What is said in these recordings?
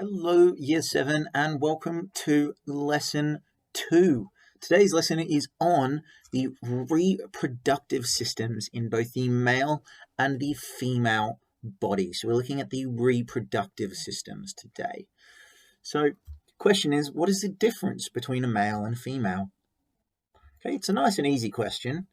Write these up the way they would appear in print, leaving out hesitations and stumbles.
Hello, Year 7, and welcome to Lesson 2. Today's lesson is on the reproductive systems in both the male and the female body. So we're looking at the reproductive systems today. So question is, what is the difference between a male and a female? Okay, it's a nice and easy question.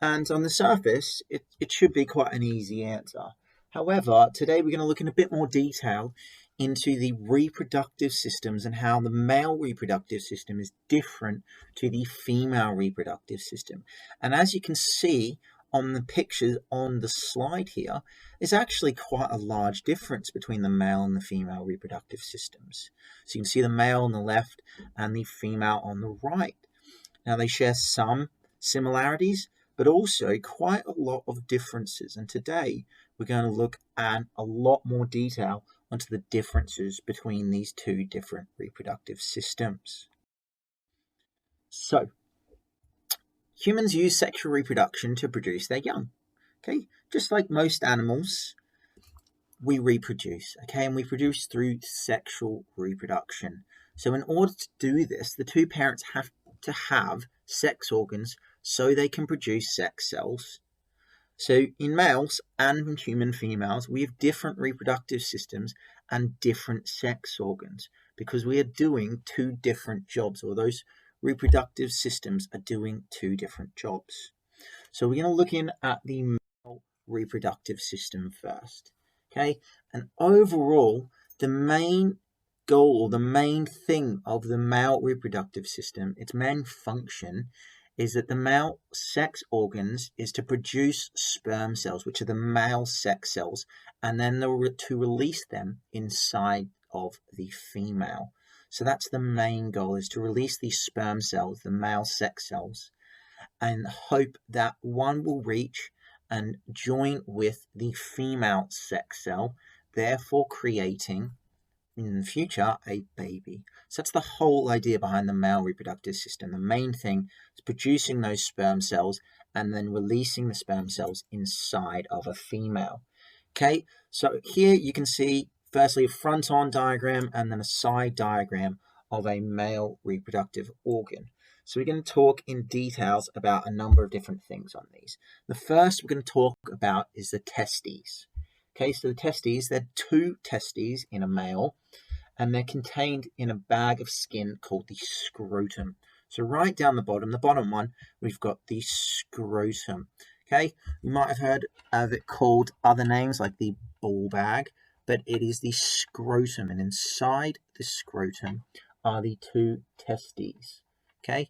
And on the surface, it should be quite an easy answer. However, today we're going to look in a bit more detail into the reproductive systems and how the male reproductive system is different to the female reproductive system. And as you can see on the pictures on the slide here, there's actually quite a large difference between the male and the female reproductive systems. So you can see the male on the left and the female on the right. Now they share some similarities, but also quite a lot of differences. And today we're going to look at a lot more detail onto the differences between these two different reproductive systems. So, humans use sexual reproduction to produce their young. Okay, just like most animals, we reproduce. Okay, and we produce through sexual reproduction. So, in order to do this, the two parents have to have sex organs so they can produce sex cells. So in males and in human females, we have different reproductive systems and different sex organs because we are doing two different jobs, or those reproductive systems are doing two different jobs. So we're going to look in at the male reproductive system first. Okay, and overall, the main goal, the main thing of the male reproductive system, its main function, is that the male sex organs is to produce sperm cells, which are the male sex cells, and then to release them inside of the female. So that's the main goal, is to release these sperm cells, the male sex cells, and hope that one will reach and join with the female sex cell, therefore creating in the future a baby. So that's the whole idea behind the male reproductive system. The main thing is producing those sperm cells and then releasing the sperm cells inside of a female. Okay, so here you can see firstly a front-on diagram and then a side diagram of a male reproductive organ. So we're going to talk in details about a number of different things on these. The first we're going to talk about is the testes. Okay, so the testes, they're two testes in a male, and they're contained in a bag of skin called the scrotum. So right down the bottom one, we've got the scrotum. Okay, you might have heard of it called other names like the ball bag, but it is the scrotum, and inside the scrotum are the two testes. Okay.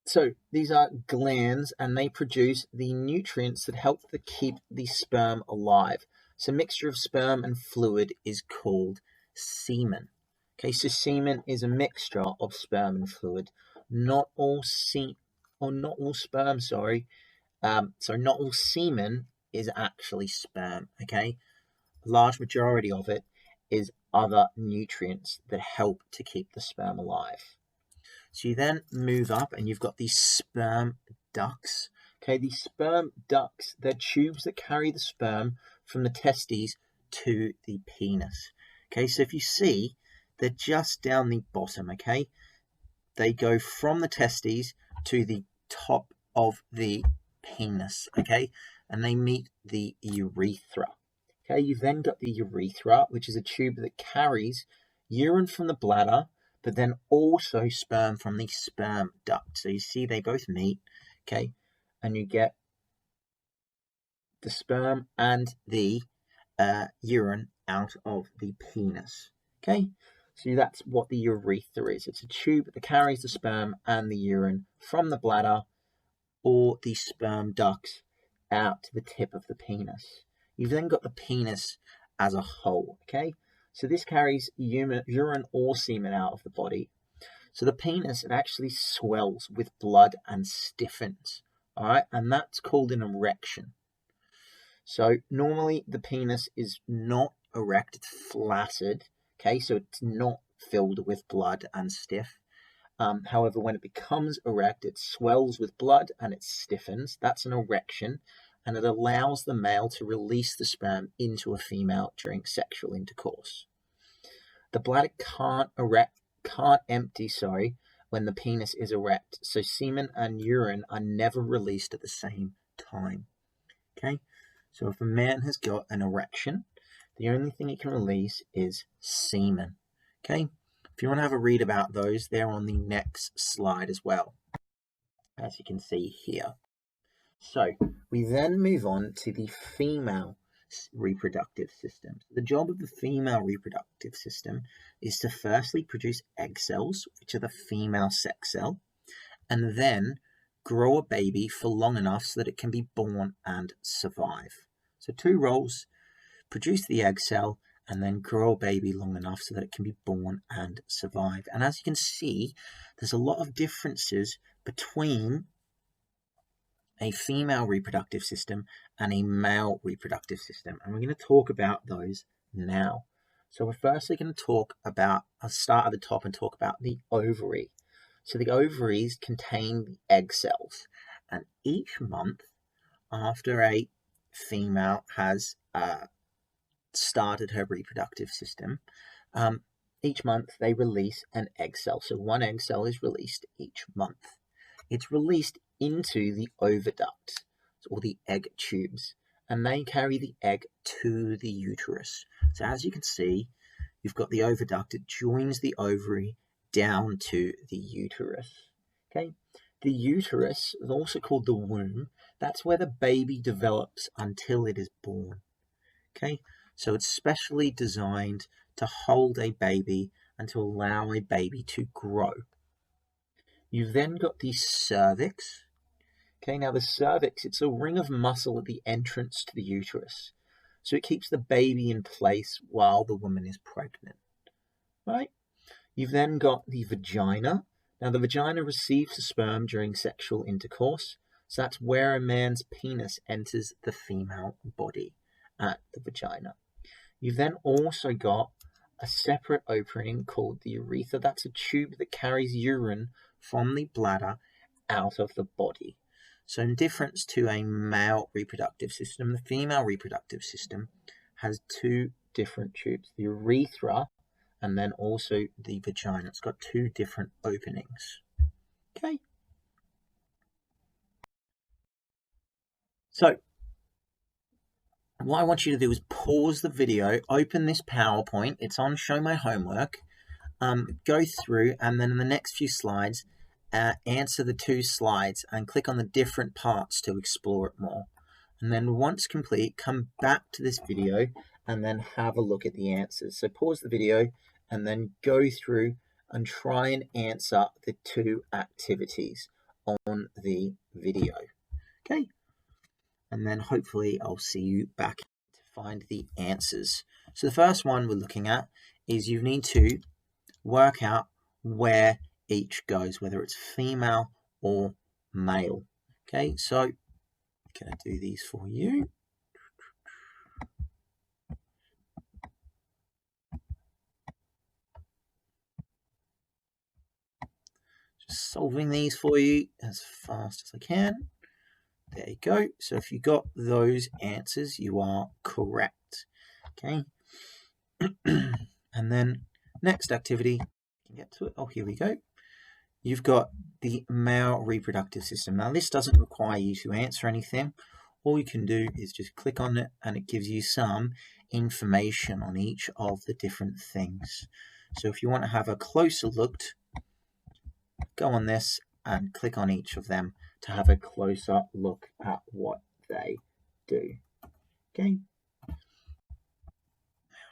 So these are glands, and they produce the nutrients that help to keep the sperm alive. So mixture of sperm and fluid is called semen. Okay, so semen is a mixture of sperm and fluid. Not all sperm, not all semen is actually sperm. Okay, a large majority of it is other nutrients that help to keep the sperm alive. So you then move up and you've got these sperm ducts. Okay, these sperm ducts, they're tubes that carry the sperm from the testes to the penis. Okay, so if you see, they're just down the bottom, okay? They go from the testes to the top of the penis, okay? And they meet the urethra. Okay, you've then got the urethra, which is a tube that carries urine from the bladder, but then also sperm from the sperm duct. So you see they both meet, okay, and you get the sperm and the urine out of the penis, okay? So that's what the urethra is. It's a tube that carries the sperm and the urine from the bladder or the sperm ducts out to the tip of the penis. You've then got the penis as a whole, okay? So this carries urine or semen out of the body. So the penis, it actually swells with blood and stiffens, all right? And that's called an erection. So normally the penis is not erect, it's flaccid, okay? So it's not filled with blood and stiff. However, when it becomes erect, it swells with blood and it stiffens. That's an erection. and it allows the male to release the sperm into a female during sexual intercourse. The bladder can't empty, when the penis is erect, so semen and urine are never released at the same time. Okay, so if a man has got an erection, the only thing he can release is semen. Okay, if you want to have a read about those, they're on the next slide as well, as you can see here. So we then move on to the female reproductive system. The job of the female reproductive system is to firstly produce egg cells, which are the female sex cell, and then grow a baby for long enough so that it can be born and survive. So 2 roles: produce the egg cell and then grow a baby long enough so that it can be born and survive. And as you can see, there's a lot of differences between a female reproductive system and a male reproductive system, and we're going to talk about those now. So we're firstly going to talk about, I'll start at the top and talk about the ovary. So the ovaries contain the egg cells, and each month after a female has started her reproductive system, each month they release an egg cell. So 1 egg cell is released each month. It's released into the oviduct, or the egg tubes, and they carry the egg to the uterus. So as you can see, you've got the oviduct, it joins the ovary down to the uterus. Okay, the uterus is also called the womb. That's where the baby develops until it is born. Okay, so it's specially designed to hold a baby and to allow a baby to grow. You've then got the cervix. Okay, now the cervix, it's a ring of muscle at the entrance to the uterus. So it keeps the baby in place while the woman is pregnant. Right? You've then got the vagina. Now the vagina receives the sperm during sexual intercourse. So that's where a man's penis enters the female body, at the vagina. You've then also got a separate opening called the urethra. That's a tube that carries urine from the bladder out of the body. So in difference to a male reproductive system, the female reproductive system has 2 different tubes, the urethra and then also the vagina. It's got 2 different openings. Okay. So what I want you to do is pause the video, open this PowerPoint. It's on Show My Homework. Go through, and then in the next few slides, answer the 2 slides and click on the different parts to explore it more. And then once complete, come back to this video and then have a look at the answers. So pause the video and then go through and try and answer the 2 activities on the video. Okay? And then hopefully I'll see you back to find the answers. So the first one we're looking at is you need to work out where each goes, whether it's female or male. Okay, so I'm going to do these for you. Just solving these for you as fast as I can. There you go. So if you got those answers, you are correct. Okay. And then next activity, can get to it. Oh, here we go. You've got the male reproductive system. Now this doesn't require you to answer anything. All you can do is just click on it and it gives you some information on each of the different things. So if you want to have a closer look, go on this and click on each of them to have a closer look at what they do. Okay.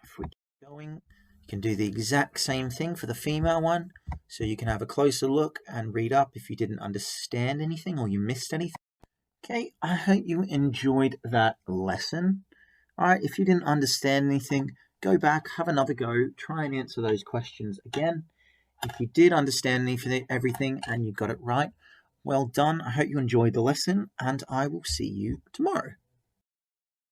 If we keep going, you can do the exact same thing for the female one. So you can have a closer look and read up if you didn't understand anything or you missed anything. Okay, I hope you enjoyed that lesson. Alright, if you didn't understand anything, go back, have another go, try and answer those questions again. If you did understand everything and you got it right, well done. I hope you enjoyed the lesson and I will see you tomorrow.